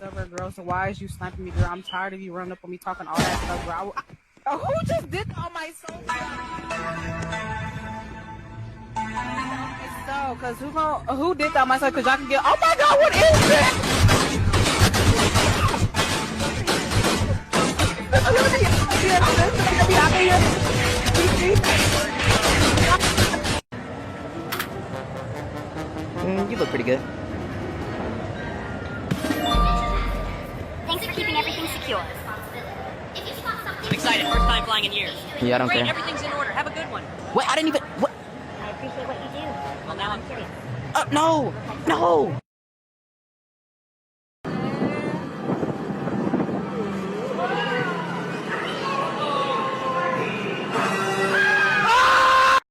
up, girl? So why is you sniping me, girl? I'm tired of you running up on me talking all that stuff, girl. Who just did that on my soul? So, cause who did that on my soul? Cause y'all can get. Oh my God, what is this? You look pretty good. Thanks for keeping everything secure. I'm excited. First time flying in years. Yeah, I don't Great, care. everything's in order. Have a good one. Wait, I didn't even. What? I appreciate what you do. Well, now I'm curious. No! No!